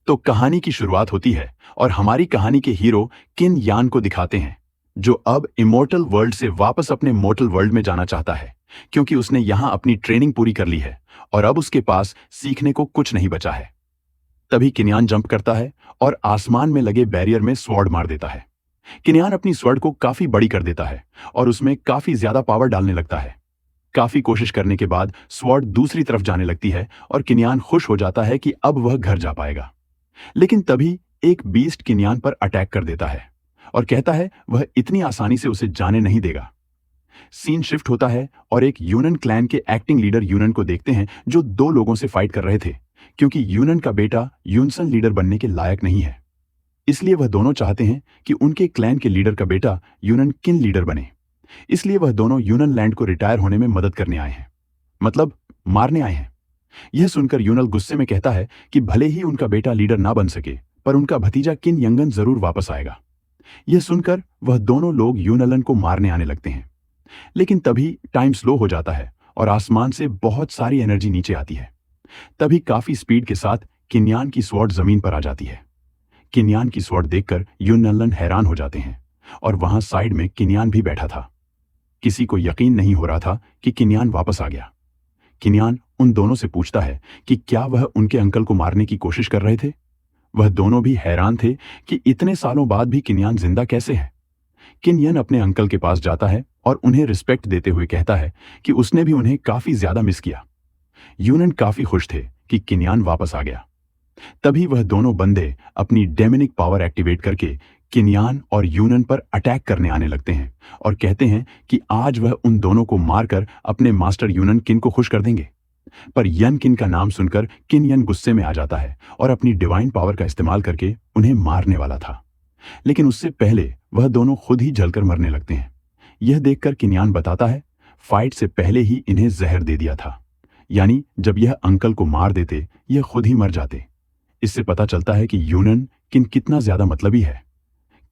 तो कहानी की शुरुआत होती है और हमारी कहानी के हीरो किन यान को दिखाते हैं, जो अब इमोर्टल वर्ल्ड से वापस अपने मोर्टल वर्ल्ड में जाना चाहता है, क्योंकि उसने यहां अपनी ट्रेनिंग पूरी कर ली है और अब उसके पास सीखने को कुछ नहीं बचा है। तभी किन्यान जंप करता है और आसमान में लगे बैरियर में स्वॉर्ड मार देता है। किन्यान अपनी स्वॉर्ड को काफी बड़ी कर देता है और उसमें काफी ज्यादा पावर डालने लगता है। काफी कोशिश करने के बाद स्वॉर्ड दूसरी तरफ जाने लगती है और किन्यान खुश हो जाता है कि अब वह घर जा पाएगा। लेकिन तभी एक बीस्ट किन्यान पर अटैक कर देता है और कहता है वह इतनी आसानी से उसे जाने नहीं देगा। सीन शिफ्ट होता है और एक यूनन क्लैन के एक्टिंग लीडर यूनन को देखते हैं, जो दो लोगों से फाइट कर रहे थे, क्योंकि यूनन का बेटा यूनसन लीडर बनने के लायक नहीं है। इसलिए वह दोनों चाहते हैं कि उनके क्लैन के लीडर का बेटा यूनन किन लीडर बने। इसलिए वह दोनों यूनन लैंड को रिटायर होने में मदद करने आए हैं, मतलब मारने आए हैं। यह सुनकर यूनल गुस्से में कहता है कि भले ही उनका बेटा लीडर ना बन सके, पर उनका भतीजा किन यंगन जरूर वापस आएगा। यह सुनकर वह दोनों लोग यूनलन को मारने आने लगते हैं। लेकिन तभी टाइम स्लो हो जाता है और आसमान से बहुत सारी एनर्जी नीचे आती है। तभी काफी स्पीड के साथ किन्यान की स्वॉर्ड जमीन पर आ जाती है। किन्यान की स्वॉर्ड देखकर यूनलन हैरान हो जाते हैं और वहां साइड में किन्यान भी बैठा था। किसी को यकीन नहीं हो रहा था कि किन्यान वापस आ गया। किन्यान उन दोनों से पूछता है कि क्या वह उनके अंकल को मारने की कोशिश कर रहे थे। वह दोनों भी हैरान थे कि इतने सालों बाद भी किन्यान जिंदा कैसे है। किन्यान अपने अंकल के पास जाता है और उन्हें रिस्पेक्ट देते हुए कहता है कि उसने भी उन्हें काफी ज्यादा मिस किया। यूनन काफी खुश थे कि किन्यान वापस आ गया। तभी वह दोनों बंदे अपनी डेमोनिक पावर एक्टिवेट करके किन्यान और यूनन पर अटैक करने आने लगते हैं और कहते हैं कि आज वह उन दोनों को मारकर अपने मास्टर यूनन किन को खुश कर देंगे। पर यन किन का नाम सुनकर किन्यान गुस्से में आ जाता है और अपनी डिवाइन पावर का इस्तेमाल करके उन्हें मारने वाला था। लेकिन उससे पहले वह दोनों खुद ही जलकर मरने लगते हैं। यह देखकर किन्यान बताता है, फाइट से पहले ही इन्हें जहर दे दिया था, यानी जब यह अंकल को मार देते यह खुद ही मर जाते। इससे पता चलता है कि यूनन किन कितना ज्यादा मतलबी है।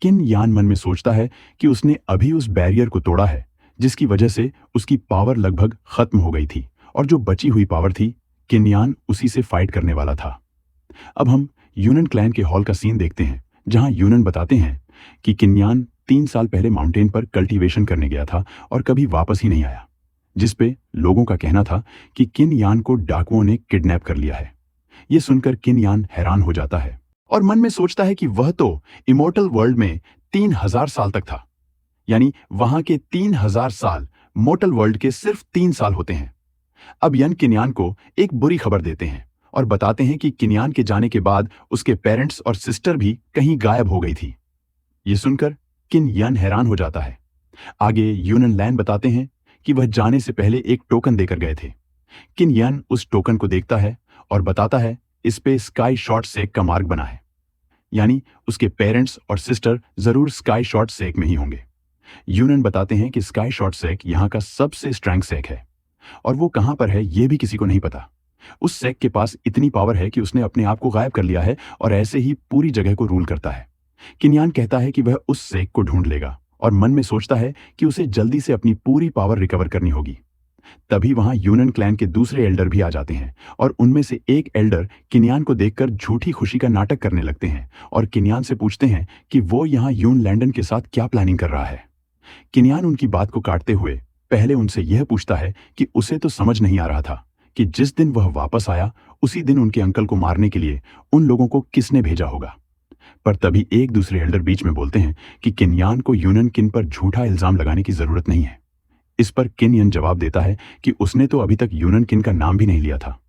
किन यान मन में सोचता है कि उसने अभी उस बैरियर को तोड़ा है, जिसकी वजह से उसकी पावर लगभग खत्म हो गई थी और जो बची हुई पावर थी, किन्यान उसी से फाइट करने वाला था। अब हम यूनन क्लैन के हॉल का सीन देखते हैं, जहां यूनन बताते हैं कि किन्यान 3 साल पहले माउंटेन पर कल्टीवेशन करने गया था और कभी वापस ही नहीं आया, जिसपे लोगों का कहना था कि किन यान को डाकुओं ने किडनैप कर लिया है। यह सुनकर किन यान हैरान हो जाता है और मन में सोचता है कि वह तो इमोर्टल वर्ल्ड में 3000 साल तक था, यानी वहां के 3000 साल मोर्टल वर्ल्ड के सिर्फ 3 साल होते हैं। अब यन किन्यान को एक बुरी खबर देते हैं और बताते हैं कि किन्यान के जाने के बाद उसके पेरेंट्स और सिस्टर भी कहीं गायब हो गई थी। यह सुनकर किन यन हैरान हो जाता है। आगे यूनन लैन बताते हैं कि वह जाने से पहले एक टोकन देकर गए थे। किन यन उस टोकन को देखता है और बताता है इस पे स्काई शॉर्ट सेक का मार्क बना है, यानी उसके पेरेंट्स और सिस्टर जरूर स्काई शॉर्ट सेक में ही होंगे। यूनन बताते हैं कि स्काई शॉर्ट सेक यहाँ का सबसे स्ट्रॉन्ग सेक है और वो कहां पर है यह भी किसी को नहीं पता। उस सेक के पास इतनी पावर है कि उसने अपने आप को गायब कर लिया है और ऐसे ही पूरी जगह को रूल करता है। किन्यान कहता है कि वह उस सेक को ढूंढ लेगा और मन में सोचता है कि उसे जल्दी से अपनी पूरी पावर रिकवर करनी होगी। तभी वहां यूनन क्लैन के दूसरे एल्डर भी आ जाते हैं और उनमें से एक एल्डर किन्यान को देखकर झूठी खुशी का नाटक करने लगते हैं और किन्यान से पूछते हैं कि वो यहाँ यून लैंडन के साथ क्या प्लानिंग कर रहा है। किन्यान उनकी बात को काटते हुए पहले उनसे यह पूछता है कि उसे तो समझ नहीं आ रहा था कि जिस दिन वह वापस आया उसी दिन उनके अंकल को मारने के लिए उन लोगों को किसने भेजा होगा। पर तभी एक दूसरे एल्डर बीच में बोलते हैं कि किन्यान को यूनन किन पर झूठा इल्जाम लगाने की जरूरत नहीं है। इस पर किन्यान जवाब देता है कि उसने तो अभी तक यूनन किन का नाम भी नहीं लिया था,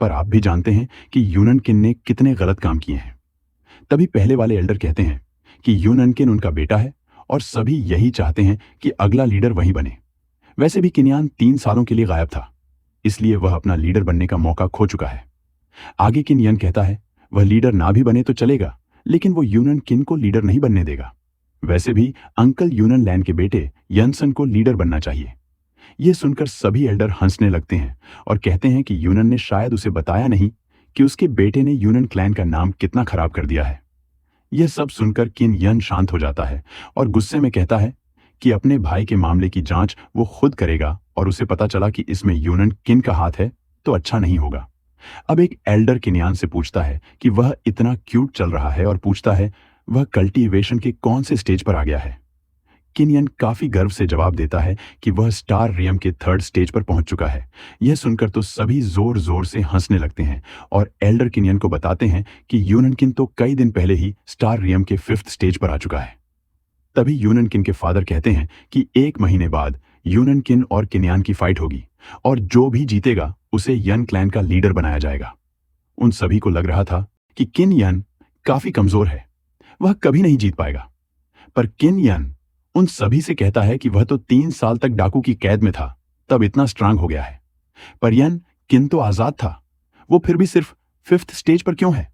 पर आप भी जानते हैं कि यूनन किन ने कितने गलत काम किए हैं। तभी पहले वाले एल्डर कहते हैं कि यूनन किन उनका बेटा है और सभी यही चाहते हैं कि अगला लीडर वही बने। वैसे भी किन्यान 3 सालों के लिए गायब था, इसलिए वह अपना लीडर बनने का मौका खो चुका है। आगे किन्यान कहता है वह लीडर ना भी बने तो चलेगा, लेकिन वो यूनन किन को लीडर नहीं बनने देगा। वैसे भी अंकल यूनन लैन के बेटे यनसन को लीडर बनना चाहिए। यह सुनकर सभी एल्डर हंसने लगते हैं और कहते हैं कि यूनन ने शायद उसे बताया नहीं कि उसके बेटे ने यूनन क्लैन का नाम कितना खराब कर दिया है। यह सब सुनकर किन यन शांत हो जाता है और गुस्से में कहता है कि अपने भाई के मामले की जांच वो खुद करेगा और उसे पता चला कि इसमें यूनन किन का हाथ है तो अच्छा नहीं होगा। अब एक एल्डर किन्यान से पूछता है कि वह इतना क्यूट चल रहा है और पूछता है वह कल्टीवेशन के कौन से स्टेज पर आ गया है। किन्यन काफी गर्व से जवाब देता है कि वह स्टार रियम के 3rd स्टेज पर पहुंच चुका है। यह सुनकर तो सभी जोर जोर से हंसने लगते हैं और एल्डर किन्यन को बताते हैं कि यूननकिन तो कई दिन पहले ही स्टार रियम के 5th स्टेज पर आ चुका है। तभी यूननकिन के फादर कहते हैं कि 1 महीने बाद यूननकिन और किन्यान की फाइट होगी और जो भी जीतेगा उसे यन क्लैन का लीडर बनाया जाएगा। उन सभी को लग रहा था कि किन यन काफी कमजोर है, वह कभी नहीं जीत पाएगा। पर किन यन उन सभी से कहता है कि वह तो 3 साल तक डाकू की कैद में था, तब इतना स्ट्रांग हो गया है। पर यन किन तो आजाद था, वो फिर भी सिर्फ 5th स्टेज पर क्यों है?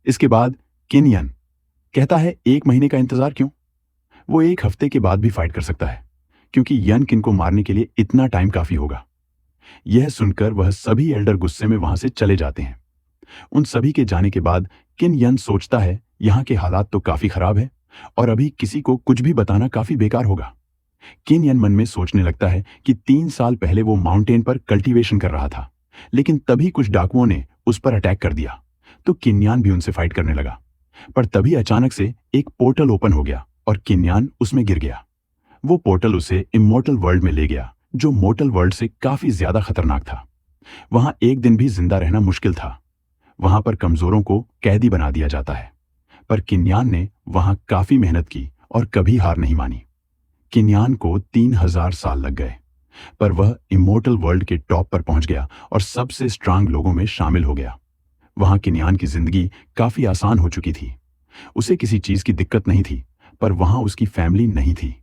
इसके बाद किन यन कहता है 1 महीने का इंतजार क्यों? वो 1 हफ्ते के बाद भी फाइट कर सकता है, क्योंकि यन किन को मारने के लिए इतना टाइम काफी होगा। यह सुनकर वह सभी एल्डर गुस्से में वहां से चले जाते हैं। उन सभी के जाने के बाद किन यन सोचता है यहाँ के हालात तो काफी खराब है और अभी किसी को कुछ भी बताना काफी बेकार होगा। किन यन मन में सोचने लगता है कि 3 साल पहले वो माउंटेन पर कल्टीवेशन कर रहा था, लेकिन तभी कुछ डाकुओं ने उस पर अटैक कर दिया, तो किन्यान भी उनसे फाइट करने लगा। पर तभी अचानक से एक पोर्टल ओपन हो गया और किन्यान उसमें गिर गया। वो पोर्टल उसे इमोर्टल वर्ल्ड में ले गया, जो मोर्टल वर्ल्ड से काफी ज्यादा खतरनाक था। वहां एक दिन भी जिंदा रहना मुश्किल था। वहां पर कमजोरों को कैदी बना दिया जाता है। पर किन्यान ने वहां काफी मेहनत की और कभी हार नहीं मानी। किन्यान को 3000 साल लग गए, पर वह इमोर्टल वर्ल्ड के टॉप पर पहुंच गया और सबसे स्ट्रांग लोगों में शामिल हो गया। वहां किन्यान की जिंदगी काफी आसान हो चुकी थी। उसे किसी चीज की दिक्कत नहीं थी, पर वहां उसकी फैमिली नहीं थी,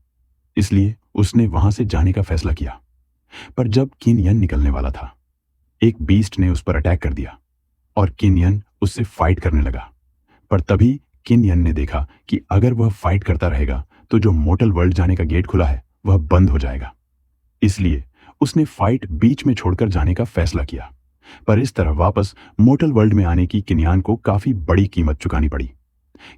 इसलिए उसने वहां से जाने का फैसला किया। पर जब किन यन निकलने वाला था, एक बीस्ट ने उस पर अटैक कर दिया और किन यन उससे फाइट करने लगा। पर तभी किन यन ने देखा कि अगर वह फाइट करता रहेगा तो जो मोर्टल वर्ल्ड जाने का गेट खुला है वह बंद हो जाएगा। इसलिए उसने फाइट बीच में छोड़कर जाने का फैसला किया। पर इस तरह वापस मोर्टल वर्ल्ड में आने की किन्यान को काफी बड़ी कीमत चुकानी पड़ी।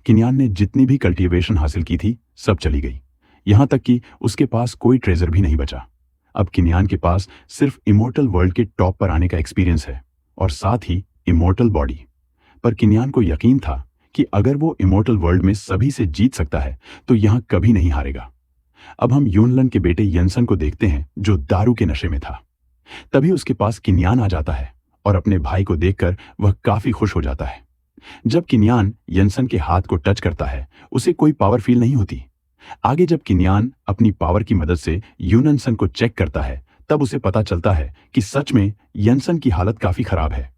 किन्यान ने जितनी भी कल्टीवेशन हासिल की थी सब चली गई, यहां तक कि उसके पास कोई ट्रेजर भी नहीं बचा। अब किन्यान के पास सिर्फ इमोर्टल वर्ल्ड के टॉप पर आने का एक्सपीरियंस है और साथ ही इमोर्टल बॉडी। पर किन्यान को यकीन था कि अगर वो इमोर्टल वर्ल्ड में सभी से जीत सकता है तो यहां कभी नहीं हारेगा। अब हम यूनलन के बेटे यंसन को देखते हैं, जो दारू के नशे में था। तभी उसके पास किन्यान आ जाता है और अपने भाई को देखकर वह काफी खुश हो जाता है। जब किन्यान यंसन के हाथ को टच करता है, उसे कोई पावर फील नहीं होती। आगे जब किन्यान अपनी पावर की मदद से यूनसन को चेक करता है, तब उसे पता चलता है कि सच में यंसन की हालत काफी खराब है।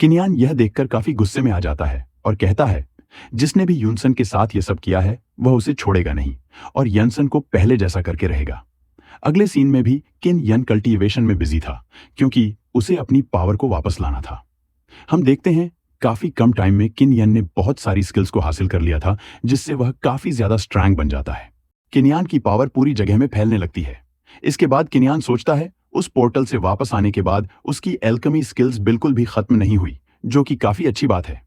किन्यान यह देखकर काफी गुस्से में आ जाता है और कहता है जिसने भी यूनसन के साथ यह सब किया है वह उसे छोड़ेगा नहीं और यंसन को पहले जैसा करके रहेगा। अगले सीन में भी किन यन कल्टीवेशन में बिजी था, क्योंकि उसे अपनी पावर को वापस लाना था। हम देखते हैं काफी कम टाइम में किन यन ने बहुत सारी स्किल्स को हासिल कर लिया था, जिससे वह काफी ज्यादा स्ट्रांग बन जाता है। किन्यान की पावर पूरी जगह में फैलने लगती है। इसके बाद किन्यान सोचता है उस पोर्टल से वापस आने के बाद उसकी एल्केमी स्किल्स बिल्कुल भी खत्म नहीं हुई, जो कि काफी अच्छी बात है।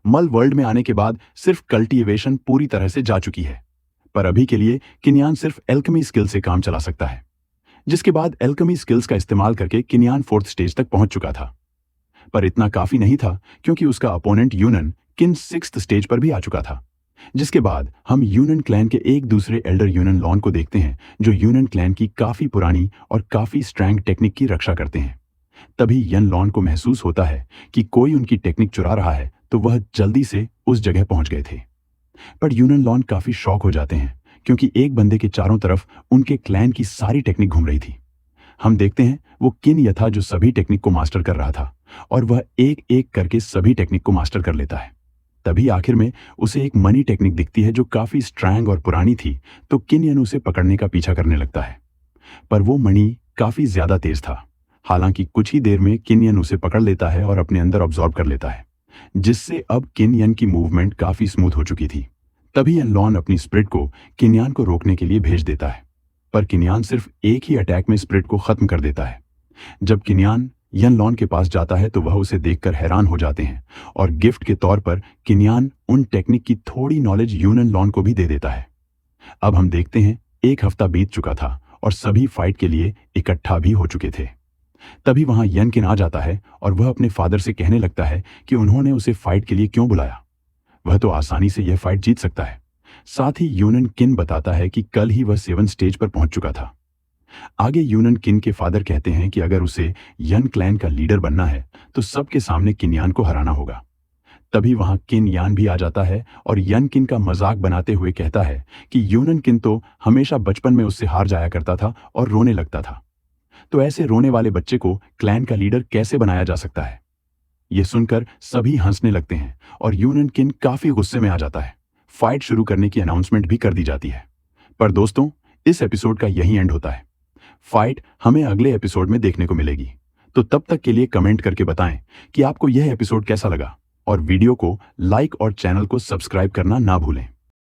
मल वर्ल्ड में आने के बाद सिर्फ कल्टीवेशन पूरी तरह से जा चुकी है, पर अभी के लिए किन्यान सिर्फ एल्केमी स्किल से काम चला सकता है। जिसके बाद एल्केमी स्किल्स का इस्तेमाल करके किन्यान 4th स्टेज तक पहुंच चुका था। पर इतना काफी नहीं था, क्योंकि उसका अपोनेंट यूनन किन 6th स्टेज पर भी आ चुका था। जिसके बाद हम यूनन क्लैन के एक दूसरे एल्डर यूनन लॉन को देखते हैं, जो यूनन क्लैन की काफी पुरानी और काफी स्ट्रैंग टेक्निक की रक्षा करते हैं। तभी यन लॉन को महसूस होता है कि कोई उनकी टेक्निक चुरा रहा है, तो वह जल्दी से उस जगह पहुंच गए थे। पर यूनन लॉन काफी शॉक हो जाते हैं, क्योंकि एक बंदे के चारों तरफ उनके क्लैन की सारी टेक्निक घूम रही थी। हम देखते हैं वो किन यह था जो सभी टेक्निक को मास्टर कर रहा था, और वह एक एक करके सभी टेक्निक को मास्टर कर लेता है। तभी आखिर में उसे एक मनी टेक्निक दिखती है जो काफी स्ट्रैंग और पुरानी थी, तो किन यन उसे पकड़ने का पीछा करने लगता है। पर वो मणि काफी ज्यादा तेज था। हालांकि कुछ ही देर में किन यन उसे पकड़ लेता है और अपने अंदर ऑब्जॉर्व कर लेता है, जिससे अब किन यन की मूवमेंट काफी स्मूथ हो चुकी थी। तभी यन लॉन अपनी स्पिरिट को किन्यान को रोकने के लिए भेज देता है, पर किन्यान सिर्फ एक ही अटैक में स्पिरिट को खत्म कर देता है। जब किन्यान यन लॉन के पास जाता है तो वह उसे देखकर हैरान हो जाते हैं, और गिफ्ट के तौर पर किन्यान उन टेक्निक की थोड़ी नॉलेज यूनन लॉन को भी दे देता है। अब हम देखते हैं 1 हफ्ता बीत चुका था और सभी फाइट के लिए इकट्ठा भी हो चुके थे। तभी वहां यन किन आ जाता है और वह अपने फादर से कहने लगता है कि उन्होंने उसे फाइट के लिए क्यों बुलाया, वह तो आसानी से यह फाइट जीत सकता है। साथ ही यूनन किन बताता है कि कल ही वह 7 स्टेज पर पहुंच चुका था। आगे यूनन किन के फादर कहते हैं कि अगर उसे यन क्लैन का लीडर बनना है तो सबके सामने किन यान को हराना होगा। तभी वहां किन यान भी आ जाता है और यन किन का मजाक बनाते हुए कहता है कि यूनन किन तो हमेशा बचपन में उससे हार जाया करता था और रोने लगता था, तो ऐसे रोने वाले बच्चे को क्लैन का लीडर कैसे बनाया जा सकता है। ये सुनकर सभी हंसने लगते हैं और यूनन किन काफी गुस्से में आ जाता है। फाइट शुरू करने की अनाउंसमेंट भी कर दी जाती है। पर दोस्तों, इस एपिसोड का यही एंड होता है। फाइट हमें अगले एपिसोड में देखने को मिलेगी। तो तब तक के लिए कमेंट करके बताएं कि आपको यह एपिसोड कैसा लगा और वीडियो को लाइक और चैनल को सब्सक्राइब करना ना भूलें।